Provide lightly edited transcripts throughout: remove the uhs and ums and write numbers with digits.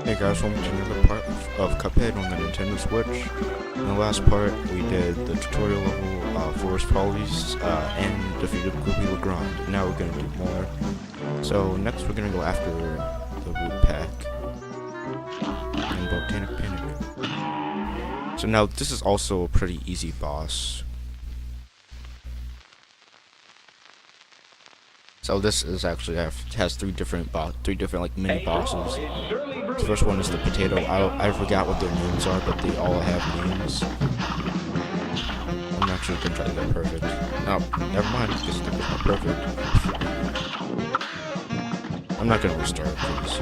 Hey guys, welcome to another part of Cuphead on the Nintendo Switch. In the last part, we did the tutorial level, Forest Follies, and defeated Groupie Legrand. Now we're gonna do more. So next we're gonna go after the Root Pack and Botanic Panic. So now this is also a pretty easy boss. So this is actually has three different like mini bosses. The first one is the potato. I forgot what their names are, but they all have names. I'm actually gonna try to get perfect. No, never mind, because that was not perfect. I'm not gonna restart because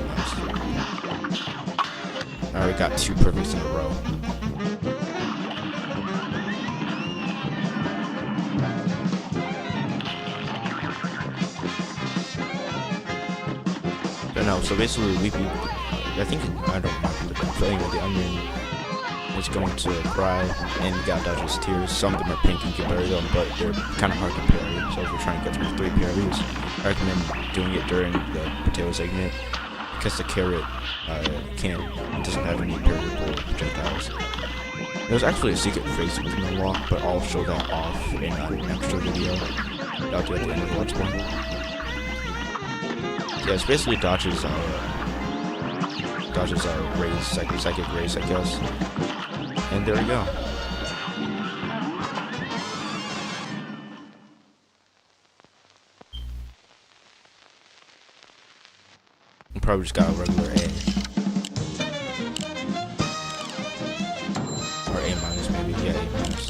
I already got 2 perfects in a row. But no, so basically I don't remember the feeling of the onion is going to cry and you gotta dodge his tears. Some of them are pink and you can bury them, but they're kind of hard to parry. So if you're trying to get through 3 parries, I recommend doing it during the potato segment because the carrot doesn't have any parryable projectiles. There's actually a secret phrase we can unlock, but I'll show that off in an extra video that I'll do at the end of the Let's Play. Yeah, it's basically dodges rays, psychic rays, I guess. And there we go. You probably just got a regular A. Or A minus maybe, yeah, A minus.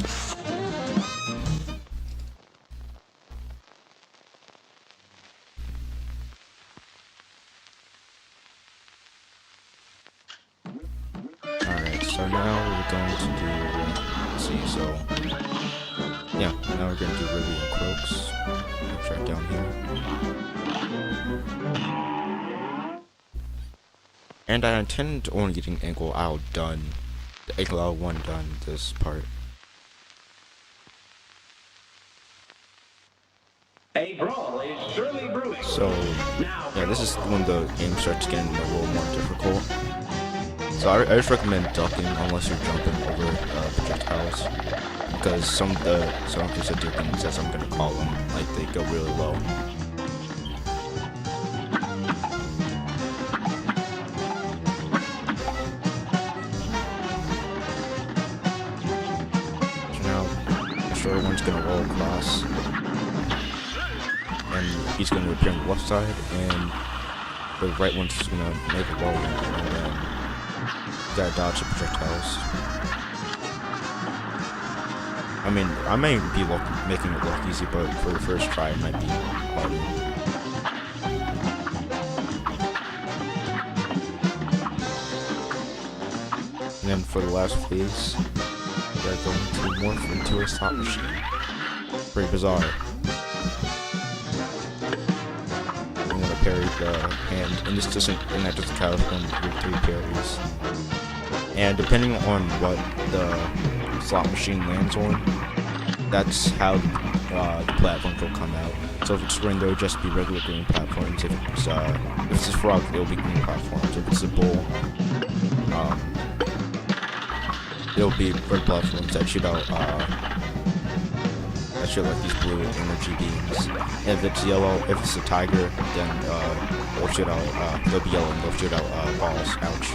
So now we're going to do, let's see, so, yeah, now we're going to do Ruby and Croaks, right down here. And I intend on getting Inkwell Isle done, the Inkwell Isle One done, this part. A brawl is surely brewing. So, yeah, this is when the game starts getting a little more difficult. So I just recommend ducking unless you're jumping over projectiles, because some of the things, as I'm gonna call them, like they go really low. So now the shorter one's gonna roll across, and he's gonna appear on the left side, and the right one's just gonna make a roll, and then you gotta dodge the projectiles. I mean, I may be making it look easy, but for the first try, it might be harder. And then for the last phase, we are going to morph into a slot machine. Pretty bizarre. I'm gonna parry the hand, and that doesn't count when you do 3 parries. And depending on what the slot machine lands on, that's how the platforms will come out. So if it's green, they'll just be regular green platforms. If it's a frog, it'll be green platforms. If it's a bull, it'll be red platforms that shoot out like these blue energy beams. And if it's yellow, if it's a tiger, then they'll shoot out. They'll be yellow and they'll shoot out balls. Ouch.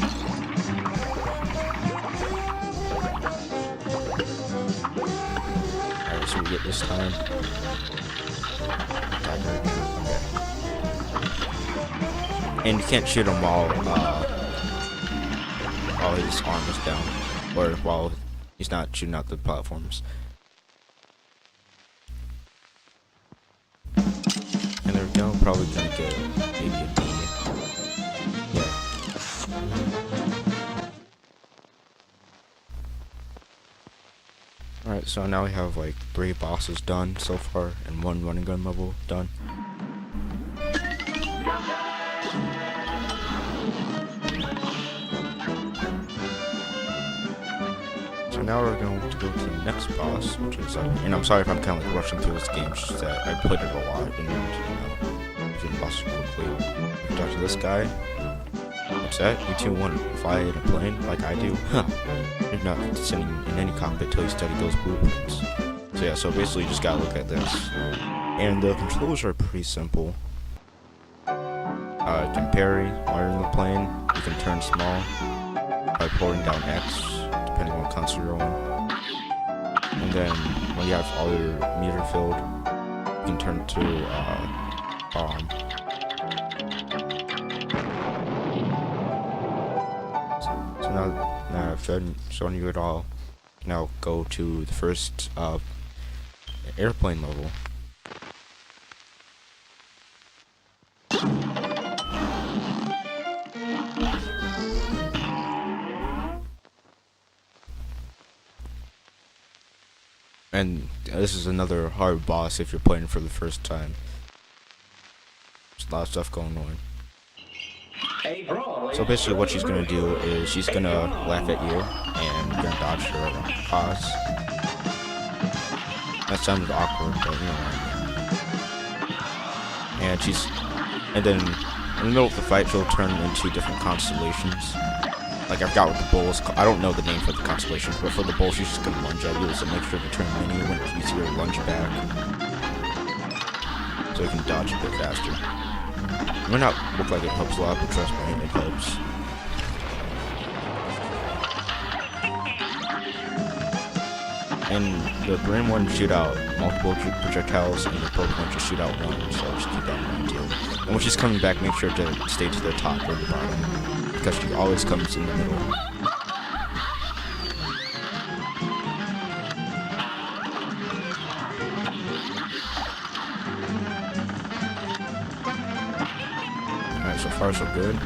So we get this time. Okay. And you can't shoot him while his arm is down, or while he's not shooting out the platforms. And there we go. Probably gonna get maybe a B. Yeah. Alright, so now we have like 3 bosses done so far, and 1 running gun level done. So now we're going to go to the next boss, which is, and I'm sorry if I'm kind of like rushing through this game, it's just that I played it a lot, and do the boss quickly. Talk to this guy. set. You two want to fly in a plane like I do? Huh. You're not sitting in any cockpit till you study those blueprints. So yeah, so basically you just gotta look at this. And the controls are pretty simple. You can parry while you're in the plane. You can turn small by holding down X, depending on what console you're on. And then when you have all your meter filled, you can turn to bomb. So now I've shown you it all. Now go to the first airplane level. And this is another hard boss if you're playing for the first time. There's a lot of stuff going on. So basically what she's gonna do is she's gonna laugh at you and you're gonna dodge her pause. That sounded awkward, but you know what I mean. And then in the middle of the fight she'll turn into different constellations. Like I forgot what the bull is called. I don't know the name for the constellations, but for the bull she's just gonna lunge at you, so make sure to turn mini when you see her lunge back. So you can dodge a bit faster. It might not look like it helps a lot, but trust me, it helps. And the green one shoot out multiple projectiles, and the purple one just shoot out one, so just keep that in mind too. And when she's coming back, make sure to stay to the top or the bottom, because she always comes in the middle. Alright, so far so good.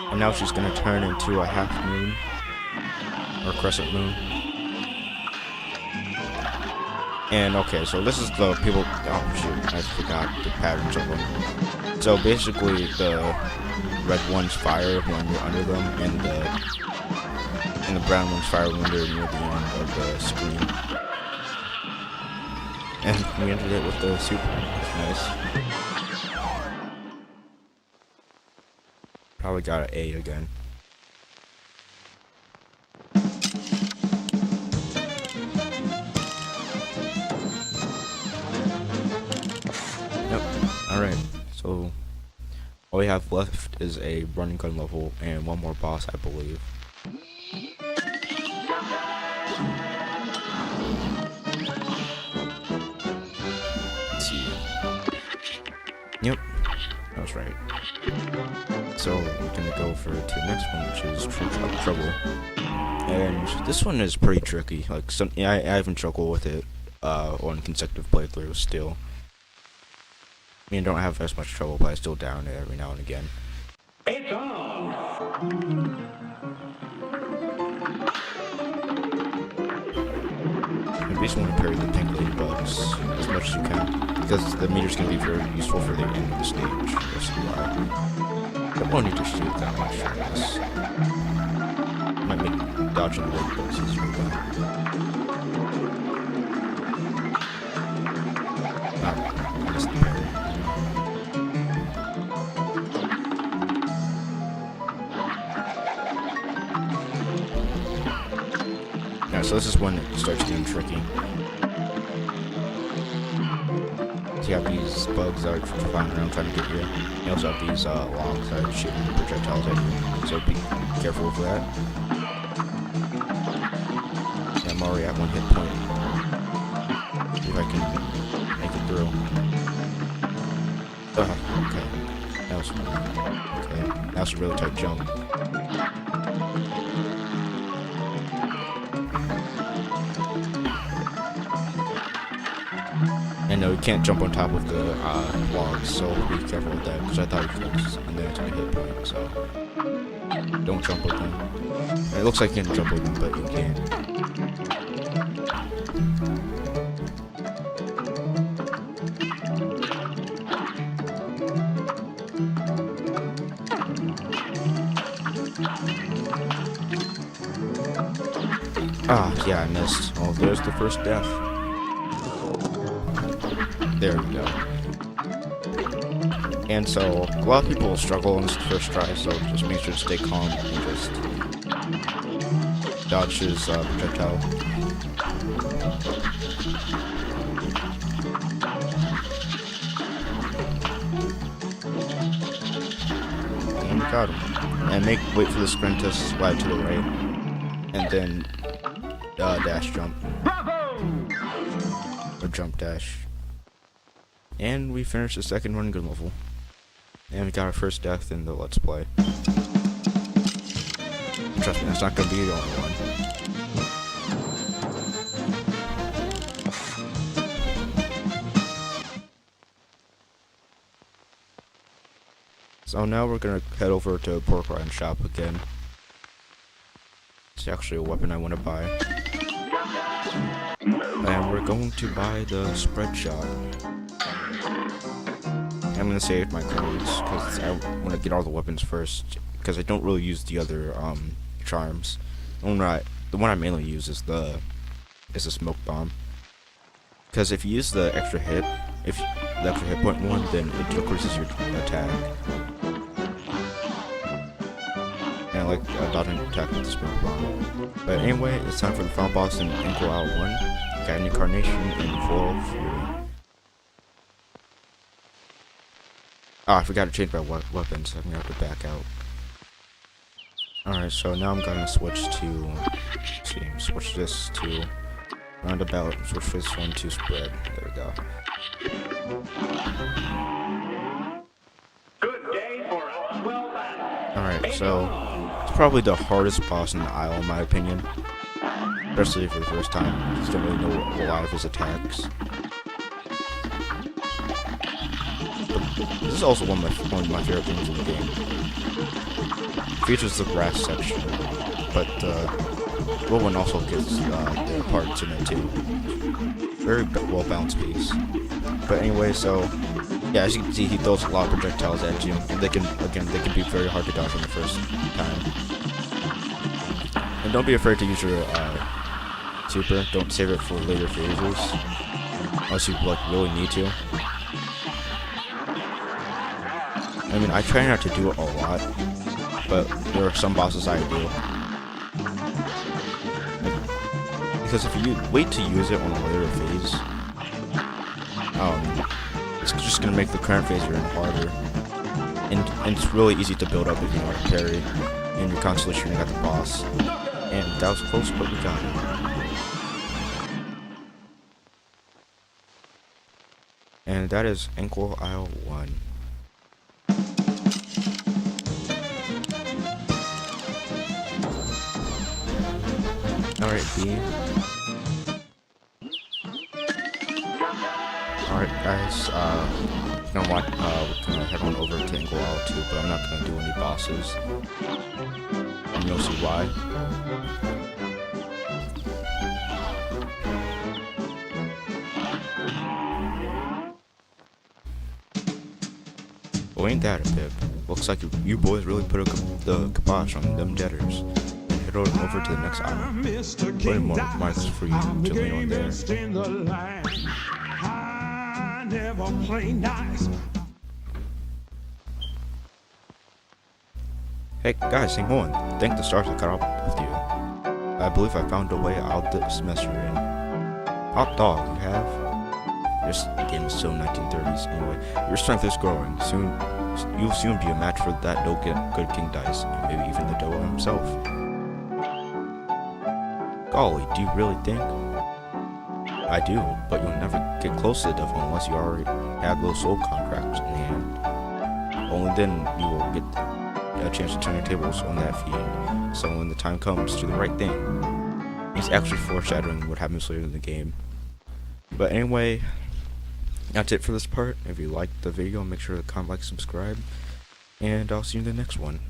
And now she's gonna turn into a half moon or crescent moon. And okay, so this is the people. Oh shoot, I forgot the patterns of them. So basically, the red ones fire when you're under them, and the brown ones fire when they're near the end of the screen. And we ended it with the super. Nice. Probably got an A again. Yep. Alright, so all we have left is a running gun level and one more boss, I believe. Let's see. Yep, that was right. So we're gonna go for the next one, which is True Trouble. And this one is pretty tricky. Like I haven't struggled with it on consecutive playthroughs still. I mean, I don't have as much trouble, but I still down it every now and again. It's on! I basically want to parry the pink ladybugs as much as you can, because the meter's gonna be very useful for the end of the stage. That's why. I won't need to shoot that much for this. Might make dodging the ladybugs easier though. I missed the parry. Yeah, so this is when it starts getting tricky. So you have these bugs that are flying around trying to get you. You also have these logs that are shooting projectiles at you. So be careful of that. Yeah, I'm already at 1 hit point. See if I can make it through. Okay. That was okay. That was a really tight jump. And no, you can't jump on top of the logs, so be careful with that, because I thought you could, and then it's on a hit point, so don't jump with them. It looks like you can jump with them, but you can't. Ah, yeah, I missed. Oh, there's the first death. There we go. And so, a lot of people struggle on this first try, so just make sure to stay calm and just dodge his projectile. And got him. And wait for the sprint to slide to the right. And then dash jump. Or jump dash. And we finished the second run good level. And we got our first death in the Let's Play. Trust me, that's not gonna be the only one. So now we're gonna head over to Pork Rind Shop again. It's actually a weapon I want to buy. And we're going to buy the spread shot. I'm gonna save my codes because I want to get all the weapons first, because I don't really use the other charms. The one I mainly use is the smoke bomb. Because if you use the extra hit point one, then it decreases your attack. And I like dodging attack with the smoke bomb. But anyway, it's time for the final boss in Inkwell Isle One. Got an incarnation and Foil Fury. Ah, I forgot to change my weapons, so I'm gonna have to back out. Alright, so now I'm gonna switch to... switch this to roundabout, switch this one to spread. There we go. Good day for us. Well done. Alright, so it's probably the hardest boss in the Isle, in my opinion. Especially for the first time. You just don't really know a lot of his attacks. This is also one of my favorite things in the game. It features the grass section, but Roll One also gets their parts in it too. Very well balanced piece. But anyway, so yeah, as you can see, he throws a lot of projectiles at you, and they can be very hard to dodge on the first time. And don't be afraid to use your super. Don't save it for later phases, unless you really need to. I mean, I try not to do it a lot, but there are some bosses I do. Because if you wait to use it on a later phase, it's just gonna make the current phase you're in harder. And it's really easy to build up if you know how to parry, and you're constantly shooting at the boss. And that was close, but we got it. And that is Inkwell Isle One. Alright, B. Alright, guys, we're gonna head on over to Inkwell Isle 2, but I'm not gonna do any bosses. And you'll see why. Well, ain't that a bit? Looks like you boys really put the kibosh on them debtors. Head on over to the next island. Plenty more marks for you to lean on there. Hey guys, hang on. Thank the stars that caught up with you. I believe I found a way out this mess you're in. Hot dog, you have? This game is still 1930s. Anyway, your strength is growing. You'll soon be a match for that good King Dice, and maybe even the Doa himself. Golly, do you really think? I do, but you'll never get close to the devil unless you already have those soul contracts in hand. Only then you will get a chance to turn your tables on that feed. So when the time comes, do the right thing. He's actually foreshadowing what happens later in the game. But anyway, that's it for this part. If you liked the video, make sure to comment, like, subscribe, and I'll see you in the next one.